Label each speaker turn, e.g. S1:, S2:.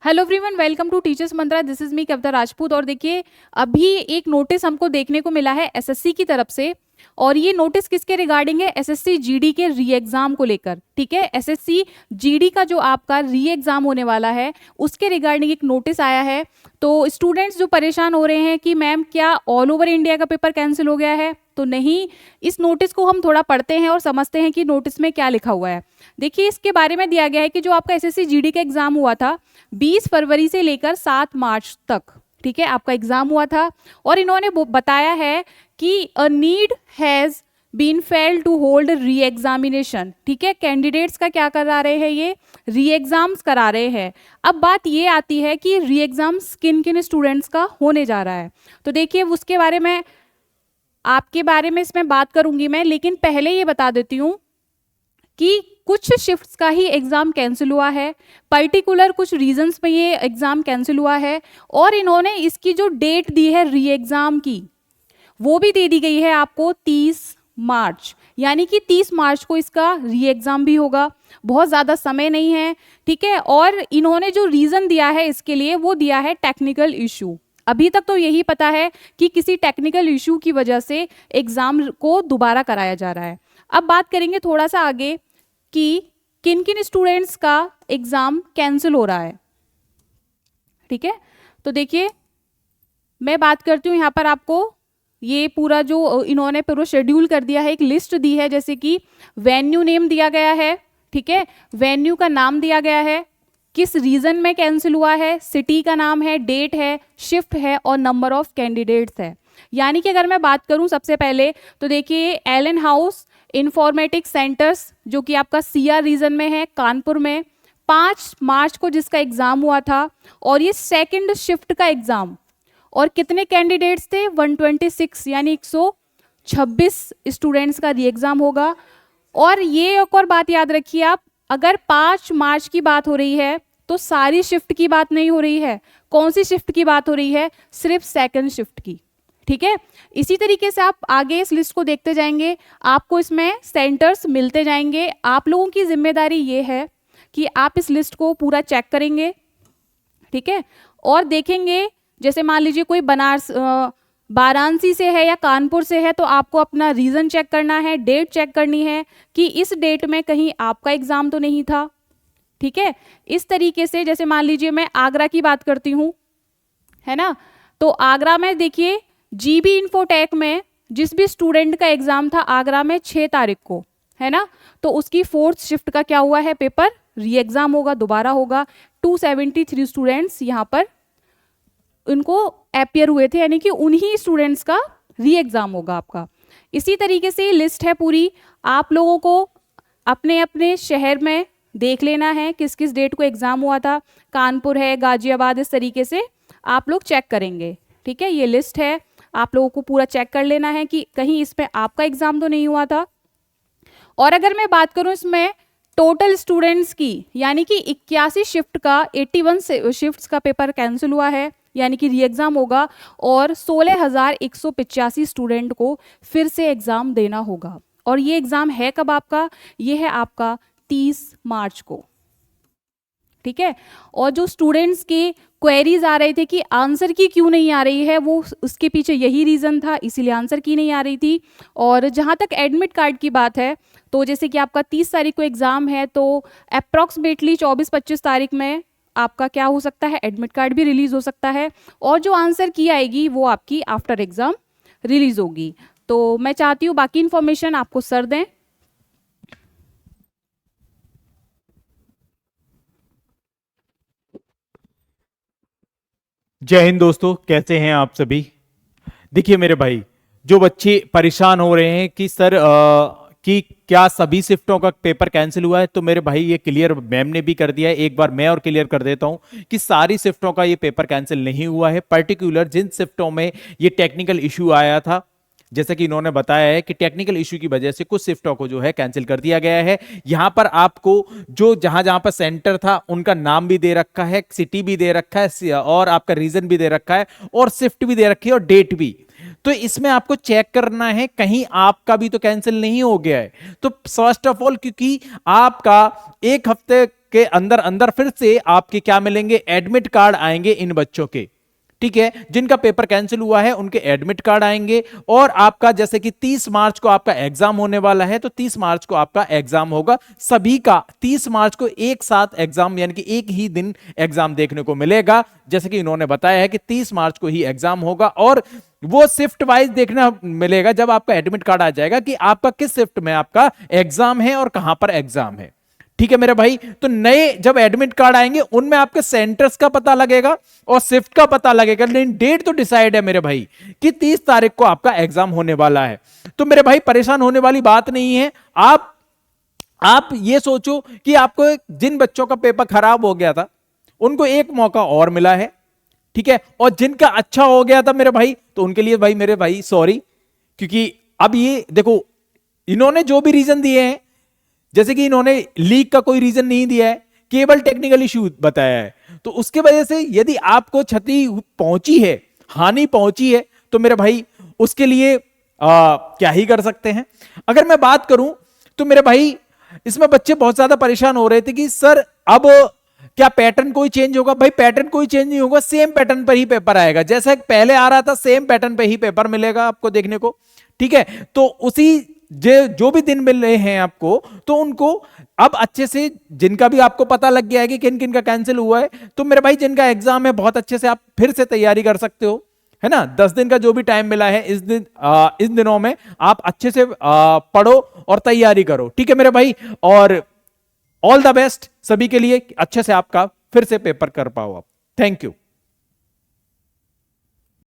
S1: Hello everyone, welcome to Teachers Mantra. This is me Kavita Rajput. और देखिए, अभी एक नोटिस हमको देखने को मिला है एसएससी की तरफ से। और ये नोटिस किसके रिगार्डिंग है? एसएससी जीडी के री एग्जाम को लेकर। ठीक है, एसएससी जीडी का जो आपका री एग्जाम होने वाला है उसके रिगार्डिंग एक नोटिस आया है। तो स्टूडेंट्स जो परेशान हो रहे हैं कि मैम क्या ऑल ओवर इंडिया का पेपर कैंसिल हो गया है, तो नहीं। इस नोटिस को हम थोड़ा पढ़ते हैं और समझते हैं कि नोटिस में क्या लिखा हुआ है। देखिए, इसके बारे में दिया गया है कि जो आपका एसएससी जीडी का एग्जाम हुआ था 20 फरवरी से लेकर 7 मार्च तक, ठीक है, आपका एग्जाम हुआ था। और इन्होंने बताया है कि a need has been failed to hold reexamination. ठीक है, कैंडिडेट्स का क्या करा रहे हैं? ये री एग्जाम्स करा रहे हैं। अब बात ये आती है कि री एग्जाम्स किन किन स्टूडेंट्स का होने जा रहा है। तो देखिए, उसके बारे में आपके बारे में इसमें बात करूंगी मैं, लेकिन पहले ये बता देती हूँ कि कुछ शिफ्ट्स का ही एग्जाम कैंसिल हुआ है। पर्टिकुलर कुछ रीजंस में ये एग्जाम कैंसिल हुआ है। और इन्होंने इसकी जो डेट दी है री एग्जाम की, वो भी दे दी गई है आपको 30 मार्च, यानी कि 30 मार्च को इसका री एग्जाम भी होगा। बहुत ज़्यादा समय नहीं है, ठीक है। और इन्होंने जो रीज़न दिया है इसके लिए, वो दिया है टेक्निकल इशू। अभी तक तो यही पता है कि किसी टेक्निकल इशू की वजह से एग्जाम को दोबारा कराया जा रहा है। अब बात करेंगे थोड़ा सा आगे कि किन किन स्टूडेंट्स का एग्जाम कैंसिल हो रहा है। ठीक है, तो देखिए, मैं बात करती हूँ यहाँ पर आपको। ये पूरा जो इन्होंने पूरा शेड्यूल कर दिया है, एक लिस्ट दी है, जैसे कि वेन्यू नेम दिया गया है। ठीक है, वेन्यू का नाम दिया गया है, किस रीजन में कैंसिल हुआ है, सिटी का नाम है, डेट है, शिफ्ट है और नंबर ऑफ कैंडिडेट्स है। यानी कि अगर मैं बात करूं सबसे पहले, तो देखिए एलन हाउस इंफॉर्मेटिक्स सेंटर्स, जो कि आपका सीआर रीजन में है, कानपुर में, 5 मार्च को जिसका एग्जाम हुआ था। और ये सेकंड शिफ्ट का एग्जाम, और कितने कैंडिडेट्स थे? 126, यानी 126 स्टूडेंट्स का री एग्जाम होगा। और ये एक और बात याद रखिए आप, अगर 5 मार्च की बात हो रही है तो सारी शिफ्ट की बात नहीं हो रही है। कौन सी शिफ्ट की बात हो रही है? सिर्फ सेकंड शिफ्ट की। ठीक है, इसी तरीके से आप आगे इस लिस्ट को देखते जाएंगे, आपको इसमें सेंटर्स मिलते जाएंगे। आप लोगों की जिम्मेदारी ये है कि आप इस लिस्ट को पूरा चेक करेंगे। ठीक है, और देखेंगे, जैसे मान लीजिए कोई बनारस वाराणसी से है या कानपुर से है, तो आपको अपना रीजन चेक करना है, डेट चेक करनी है कि इस डेट में कहीं आपका एग्जाम तो नहीं था। ठीक है, इस तरीके से, जैसे मान लीजिए मैं आगरा की बात करती हूँ, है ना, तो आगरा में देखिए जीबी इन्फोटेक में जिस भी स्टूडेंट का एग्जाम था आगरा में 6 तारीख को, है ना, तो उसकी 4th शिफ्ट का क्या हुआ है? पेपर री एग्जाम होगा, दोबारा होगा। 273 स्टूडेंट्स यहाँ पर उनको अपियर हुए थे, यानी कि उन्हीं स्टूडेंट्स का री एग्जाम होगा आपका। इसी तरीके से लिस्ट है पूरी, आप लोगों को अपने अपने शहर में देख लेना है किस किस डेट को एग्जाम हुआ था। कानपुर है, गाजियाबाद, इस तरीके से आप लोग चेक करेंगे। ठीक है, ये लिस्ट है, आप लोगों को पूरा चेक कर लेना है कि कहीं इसमें आपका एग्जाम तो नहीं हुआ था। और अगर मैं बात करूं इसमें टोटल स्टूडेंट्स की, यानी कि 81 शिफ्ट का 81 शिफ्ट्स का पेपर कैंसिल हुआ है, यानी कि री एग्जाम होगा। और 16,185 स्टूडेंट को फिर से एग्जाम देना होगा। और ये एग्जाम है कब आपका? ये है आपका 30 मार्च को। ठीक है, और जो स्टूडेंट्स के क्वेरीज आ रहे थे कि आंसर की क्यों नहीं आ रही है, वो उसके पीछे यही रीज़न था, इसीलिए आंसर की नहीं आ रही थी। और जहाँ तक एडमिट कार्ड की बात है, तो जैसे कि आपका 30 तारीख को एग्ज़ाम है, तो अप्रॉक्सीमेटली 24-25 तारीख में आपका क्या हो सकता है? एडमिट कार्ड भी रिलीज़ हो सकता है। और जो आंसर की आएगी वो आपकी आफ्टर एग्ज़ाम रिलीज़ होगी। तो मैं चाहती हूँ बाकी इन्फॉर्मेशन आपको सर दें।
S2: जय हिंद दोस्तों, कैसे हैं आप सभी। देखिए मेरे भाई, जो बच्चे परेशान हो रहे हैं कि सर कि क्या सभी शिफ्टों का पेपर कैंसिल हुआ है, तो मेरे भाई ये क्लियर मैम ने भी कर दिया है। एक बार मैं और क्लियर कर देता हूं कि सारी शिफ्टों का ये पेपर कैंसिल नहीं हुआ है। पर्टिकुलर जिन शिफ्टों में ये टेक्निकल इश्यू आया था, जैसा कि इन्होंने बताया है कि टेक्निकल इश्यू की वजह से कुछ शिफ्टों को जो है कैंसिल कर दिया गया है। यहां पर आपको जो जहां जहां पर सेंटर था उनका नाम भी दे रखा है, सिटी भी दे रखा है, और आपका रीजन भी दे रखा है, और शिफ्ट भी दे रखी है, और डेट भी। तो इसमें आपको चेक करना है कहीं आपका भी तो कैंसिल नहीं हो गया है। तो फर्स्ट ऑफ ऑल, क्योंकि आपका एक हफ्ते के अंदर अंदर फिर से आपके क्या मिलेंगे, एडमिट कार्ड आएंगे इन बच्चों के, ठीक है। जिनका पेपर कैंसिल हुआ है उनके एडमिट कार्ड आएंगे, और आपका जैसे कि 30 मार्च को आपका एग्जाम होने वाला है, तो 30 मार्च को आपका एग्जाम होगा सभी का। 30 मार्च को एक साथ एग्जाम, यानी कि एक ही दिन एग्जाम देखने को मिलेगा, जैसे कि इन्होंने बताया है कि 30 मार्च को ही एग्जाम होगा, और वो शिफ्ट वाइज देखना मिलेगा जब आपका एडमिट कार्ड आ जाएगा कि आपका किस शिफ्ट में आपका एग्जाम है और कहां पर एग्जाम है, ठीक है मेरे भाई। तो नए जब एडमिट कार्ड आएंगे उनमें आपके सेंटर्स का पता लगेगा और शिफ्ट का पता लगेगा, लेकिन डेट तो डिसाइड है मेरे भाई कि 30 तारीख को आपका एग्जाम होने वाला है। तो मेरे भाई परेशान होने वाली बात नहीं है। आप ये सोचो कि आपको जिन बच्चों का पेपर खराब हो गया था उनको एक मौका और मिला है, ठीक है, और जिनका अच्छा हो गया था मेरे भाई, तो उनके लिए भाई मेरे भाई सॉरी, क्योंकि अब ये देखो इन्होंने जो भी रीजन दिए हैं, जैसे कि इन्होंने लीक का कोई रीजन नहीं दिया है, केवल टेक्निकल इश्यू बताया है, तो उसके वजह से यदि आपको क्षति पहुंची है, हानि पहुंची है, तो मेरे भाई उसके लिए क्या ही कर सकते हैं। अगर मैं बात करूं तो मेरे भाई इसमें बच्चे बहुत ज्यादा परेशान हो रहे थे कि सर अब क्या पैटर्न कोई चेंज होगा। भाई पैटर्न कोई चेंज नहीं होगा, सेम पैटर्न पर ही पेपर आएगा, जैसा पहले आ रहा था सेम पैटर्न पर ही पेपर मिलेगा आपको देखने को, ठीक है। तो उसी जो भी दिन मिल रहे हैं आपको, तो उनको अब अच्छे से, जिनका भी आपको पता लग गया है कि किन किन का कैंसिल हुआ है, तो मेरे भाई जिनका एग्जाम है बहुत अच्छे से आप फिर से तैयारी कर सकते हो, है ना। 10 दिन का जो भी टाइम मिला है इस दिनों में आप अच्छे से पढ़ो और तैयारी करो, ठीक है मेरे भाई। और ऑल द बेस्ट सभी के लिए, अच्छे से आपका फिर से पेपर कर पाओ आप। Thank you.